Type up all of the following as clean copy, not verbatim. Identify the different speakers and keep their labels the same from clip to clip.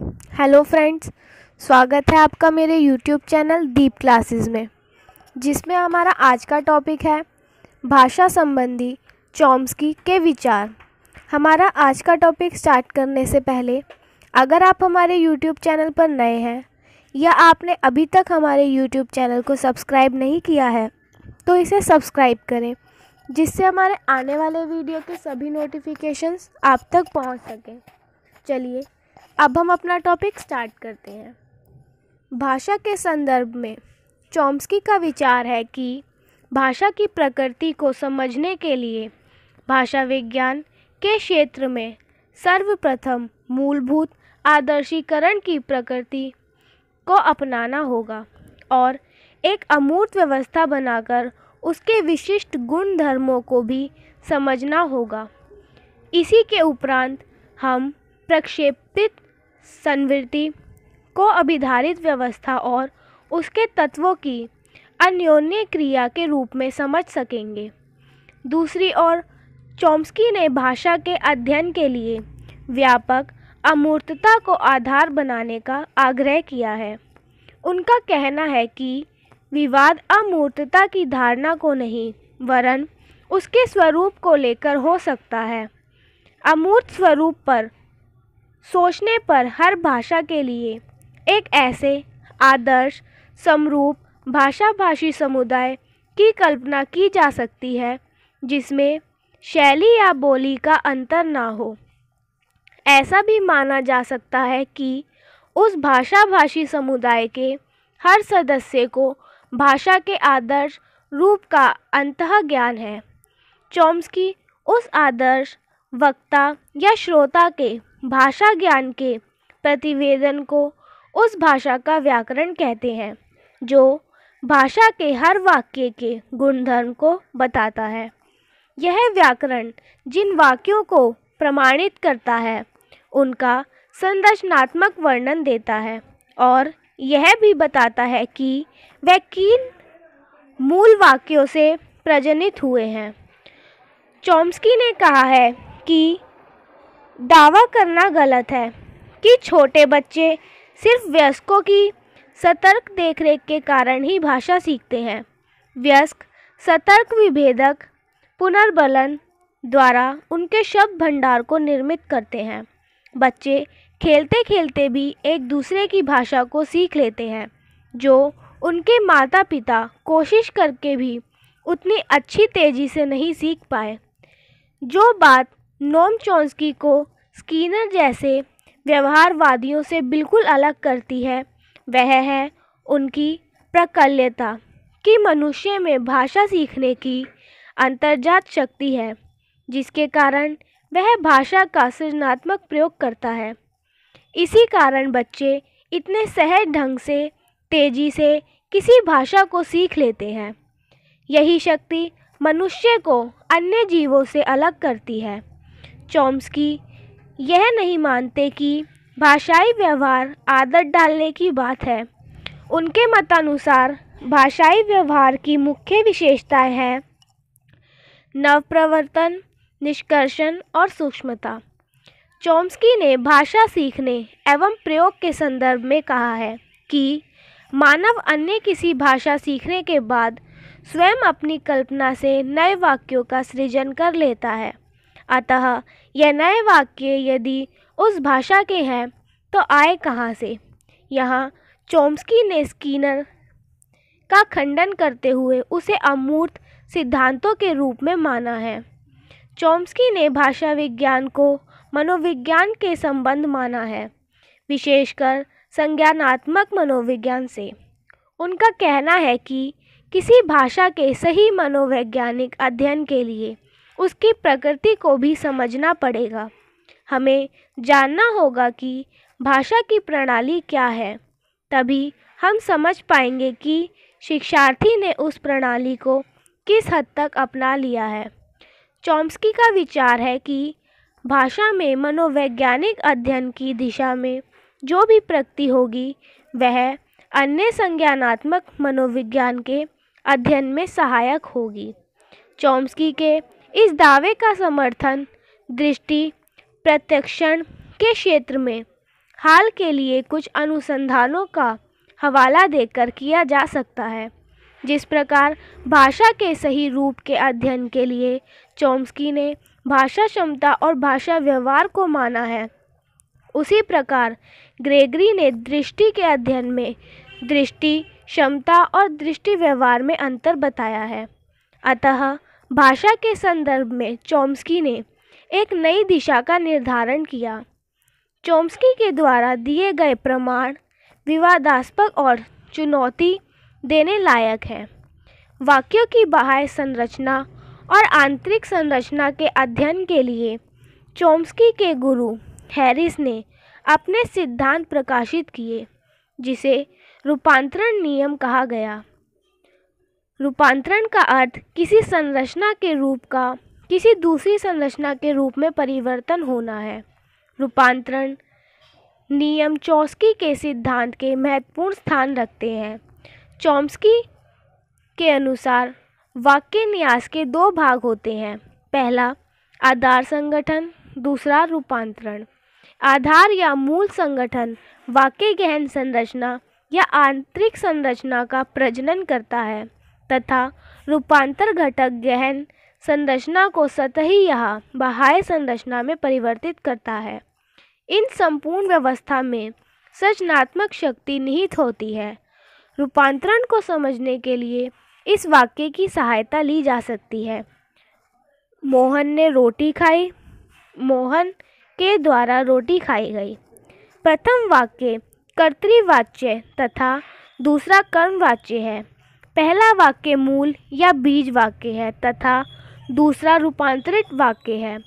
Speaker 1: Hello friends, स्वागत है आपका मेरे यूट्यूब चैनल दीप क्लासेस में, जिसमें हमारा आज का टॉपिक है भाषा संबंधी चॉम्स्की के विचार। हमारा आज का टॉपिक स्टार्ट करने से पहले अगर आप हमारे यूट्यूब चैनल पर नए हैं या आपने अभी तक हमारे यूट्यूब चैनल को सब्सक्राइब नहीं किया है तो इसे सब्सक्राइब करें, जिससे हमारे आने वाले वीडियो के सभी नोटिफिकेशंस आप तक पहुंच सकें। चलिए अब हम अपना टॉपिक स्टार्ट करते हैं। भाषा के संदर्भ में चॉम्स्की का विचार है कि भाषा की प्रकृति को समझने के लिए भाषा विज्ञान के क्षेत्र में सर्वप्रथम मूलभूत आदर्शीकरण की प्रकृति को अपनाना होगा और एक अमूर्त व्यवस्था बनाकर उसके विशिष्ट गुण धर्मों को भी समझना होगा। इसी के उपरांत हम प्रक्षेपित संवृत्ति को अभिधारित व्यवस्था और उसके तत्वों की अन्योन्य क्रिया के रूप में समझ सकेंगे। दूसरी ओर चॉम्स्की ने भाषा के अध्ययन के लिए व्यापक अमूर्तता को आधार बनाने का आग्रह किया है। उनका कहना है कि विवाद अमूर्तता की धारणा को नहीं वरन उसके स्वरूप को लेकर हो सकता है। अमूर्त स्वरूप पर सोचने पर हर भाषा के लिए एक ऐसे आदर्श समरूप भाषाभाषी समुदाय की कल्पना की जा सकती है जिसमें शैली या बोली का अंतर ना हो। ऐसा भी माना जा सकता है कि उस भाषाभाषी समुदाय के हर सदस्य को भाषा के आदर्श रूप का अंतः ज्ञान है। चॉम्स्की उस आदर्श वक्ता या श्रोता के भाषा ज्ञान के प्रतिवेदन को उस भाषा का व्याकरण कहते हैं, जो भाषा के हर वाक्य के गुणधर्म को बताता है। यह व्याकरण जिन वाक्यों को प्रमाणित करता है उनका संरचनात्मक वर्णन देता है और यह भी बताता है कि वे किन मूल वाक्यों से प्रजनित हुए हैं। चॉम्स्की ने कहा है कि दावा करना गलत है कि छोटे बच्चे सिर्फ वयस्कों की सतर्क देखरेख के कारण ही भाषा सीखते हैं। वयस्क सतर्क विभेदक पुनर्बलन द्वारा उनके शब्द भंडार को निर्मित करते हैं। बच्चे खेलते खेलते भी एक दूसरे की भाषा को सीख लेते हैं, जो उनके माता पिता कोशिश करके भी उतनी अच्छी तेज़ी से नहीं सीख पाए। जो बात नोम चॉम्स्की को स्कीनर जैसे व्यवहारवादियों से बिल्कुल अलग करती है वह है उनकी प्रकल्यता कि मनुष्य में भाषा सीखने की अंतर्जात शक्ति है, जिसके कारण वह भाषा का सृजनात्मक प्रयोग करता है। इसी कारण बच्चे इतने सहज ढंग से तेज़ी से किसी भाषा को सीख लेते हैं। यही शक्ति मनुष्य को अन्य जीवों से अलग करती है। चॉम्स्की यह नहीं मानते कि भाषाई व्यवहार आदत डालने की बात है। उनके मतानुसार भाषाई व्यवहार की मुख्य विशेषताएं हैं नवप्रवर्तन, निष्कर्षण और सूक्ष्मता। चॉम्स्की ने भाषा सीखने एवं प्रयोग के संदर्भ में कहा है कि मानव अन्य किसी भाषा सीखने के बाद स्वयं अपनी कल्पना से नए वाक्यों का सृजन कर लेता है। अतः यह नए वाक्य यदि उस भाषा के हैं तो आए कहाँ से? यहाँ चॉम्स्की ने स्कीनर का खंडन करते हुए उसे अमूर्त सिद्धांतों के रूप में माना है। चॉम्स्की ने भाषा विज्ञान को मनोविज्ञान के संबंध माना है, विशेषकर संज्ञानात्मक मनोविज्ञान से। उनका कहना है कि किसी भाषा के सही मनोवैज्ञानिक अध्ययन के लिए उसकी प्रकृति को भी समझना पड़ेगा। हमें जानना होगा कि भाषा की प्रणाली क्या है, तभी हम समझ पाएंगे कि शिक्षार्थी ने उस प्रणाली को किस हद तक अपना लिया है। चॉम्स्की का विचार है कि भाषा में मनोवैज्ञानिक अध्ययन की दिशा में जो भी प्रगति होगी वह अन्य संज्ञानात्मक मनोविज्ञान के अध्ययन में सहायक होगी। चॉम्स्की के इस दावे का समर्थन दृष्टि प्रत्यक्षण के क्षेत्र में हाल के लिए कुछ अनुसंधानों का हवाला देकर किया जा सकता है। जिस प्रकार भाषा के सही रूप के अध्ययन के लिए चॉम्स्की ने भाषा क्षमता और भाषा व्यवहार को माना है, उसी प्रकार ग्रेगरी ने दृष्टि के अध्ययन में दृष्टि क्षमता और दृष्टि व्यवहार में अंतर बताया है। अतः भाषा के संदर्भ में चॉम्स्की ने एक नई दिशा का निर्धारण किया। चॉम्स्की के द्वारा दिए गए प्रमाण विवादास्पद और चुनौती देने लायक है। वाक्यों की बाह्य संरचना और आंतरिक संरचना के अध्ययन के लिए चॉम्स्की के गुरु हैरिस ने अपने सिद्धांत प्रकाशित किए, जिसे रूपांतरण नियम कहा गया। रूपांतरण का अर्थ किसी संरचना के रूप का किसी दूसरी संरचना के रूप में परिवर्तन होना है। रूपांतरण नियम चॉम्स्की के सिद्धांत के महत्वपूर्ण स्थान रखते हैं। चॉम्स्की के अनुसार वाक्य न्यास के दो भाग होते हैं, पहला आधार संगठन, दूसरा रूपांतरण। आधार या मूल संगठन वाक्य गहन संरचना या आंतरिक संरचना का प्रजनन करता है तथा रूपांतर घटक गहन संरचना को सतही या बाह्य संरचना में परिवर्तित करता है। इन संपूर्ण व्यवस्था में सृजनात्मक शक्ति निहित होती है। रूपांतरण को समझने के लिए इस वाक्य की सहायता ली जा सकती है। मोहन ने रोटी खाई। मोहन के द्वारा रोटी खाई गई। प्रथम वाक्य कर्तृवाच्य तथा दूसरा कर्मवाच्य है। पहला वाक्य मूल या बीज वाक्य है तथा दूसरा रूपांतरित वाक्य है।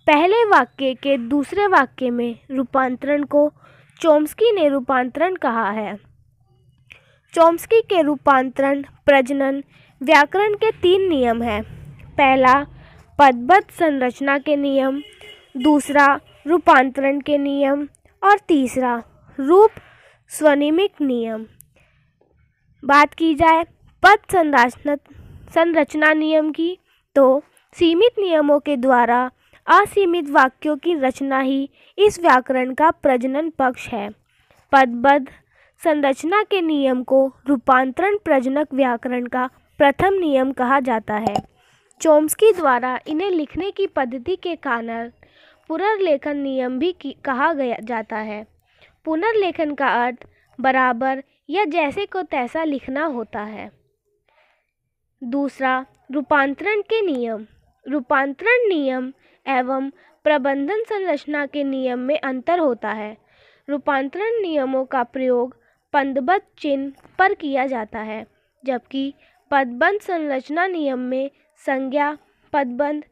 Speaker 1: पहले वाक्य के दूसरे वाक्य में रूपांतरण को चॉम्स्की ने रूपांतरण कहा है। चॉम्स्की के रूपांतरण प्रजनन व्याकरण के 3 नियम हैं। पहला पदबद्ध संरचना के नियम, दूसरा रूपांतरण के नियम और तीसरा रूप स्वनिमिक नियम। बात की जाए पद संरचना नियम की, तो सीमित नियमों के द्वारा असीमित वाक्यों की रचना ही इस व्याकरण का प्रजनन पक्ष है। पदबद्ध संरचना के नियम को रूपांतरण प्रजनक व्याकरण का प्रथम नियम कहा जाता है। चॉम्स्की द्वारा इन्हें लिखने की पद्धति के कारण पुनर्लेखन नियम भी कहा जाता है। पुनर्लेखन का अर्थ बराबर या जैसे को तैसा लिखना होता है। दूसरा रूपांतरण के नियम। रूपांतरण नियम एवं प्रबंधन संरचना के नियम में अंतर होता है। रूपांतरण नियमों का प्रयोग पदबद्ध चिन्ह पर किया जाता है, जबकि पदबद्ध संरचना नियम में संज्ञा पदबद्ध,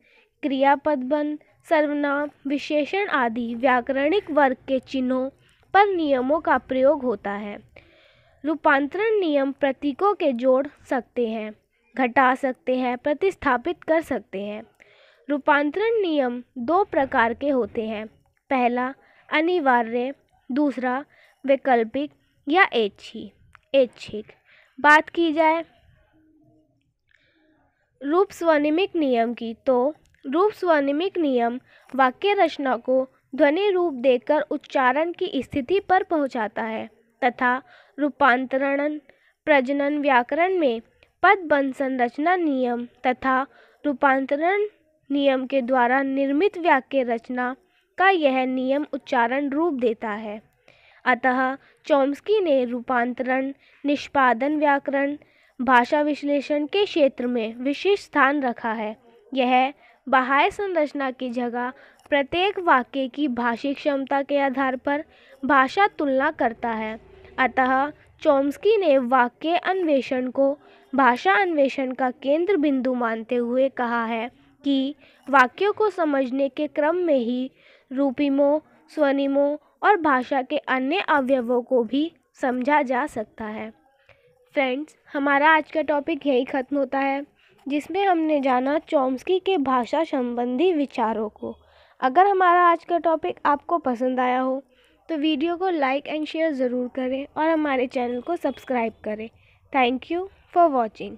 Speaker 1: क्रिया पदबद्ध, सर्वनाम, विशेषण आदि व्याकरणिक वर्ग के चिन्हों पर नियमों का प्रयोग होता है। रूपांतरण नियम प्रतीकों के जोड़ सकते हैं, घटा सकते हैं, प्रतिस्थापित कर सकते हैं। रूपांतरण नियम 2 प्रकार के होते हैं। पहला अनिवार्य, दूसरा वैकल्पिक या ऐच्छिक। बात की जाए रूप स्वनिमिक नियम की, तो रूप स्वनिमिक नियम वाक्य रचना को ध्वनि रूप देकर उच्चारण की स्थिति पर पहुंचाता है तथा रूपांतरण प्रजनन व्याकरण में पदबद्ध संरचना नियम तथा रूपांतरण नियम के द्वारा निर्मित वाक्य रचना का यह नियम उच्चारण रूप देता है। अतः चॉम्स्की ने रूपांतरण, निष्पादन व्याकरण, भाषा विश्लेषण के क्षेत्र में विशिष्ट स्थान रखा है। यह बाह्य संरचना की जगह प्रत्येक वाक्य की भाषिक क्षमता के आधार पर भाषा तुलना करता है। अतः चॉम्स्की ने वाक्य अन्वेषण को भाषा अन्वेषण का केंद्र बिंदु मानते हुए कहा है कि वाक्यों को समझने के क्रम में ही रूपिमों, स्वनिमों और भाषा के अन्य अवयवों को भी समझा जा सकता है। फ्रेंड्स, हमारा आज का टॉपिक यही ख़त्म होता है, जिसमें हमने जाना चॉम्स्की के भाषा संबंधी विचारों को। अगर हमारा आज का टॉपिक आपको पसंद आया हो तो वीडियो को लाइक एंड शेयर ज़रूर करें और हमारे चैनल को सब्सक्राइब करें। Thank you for watching.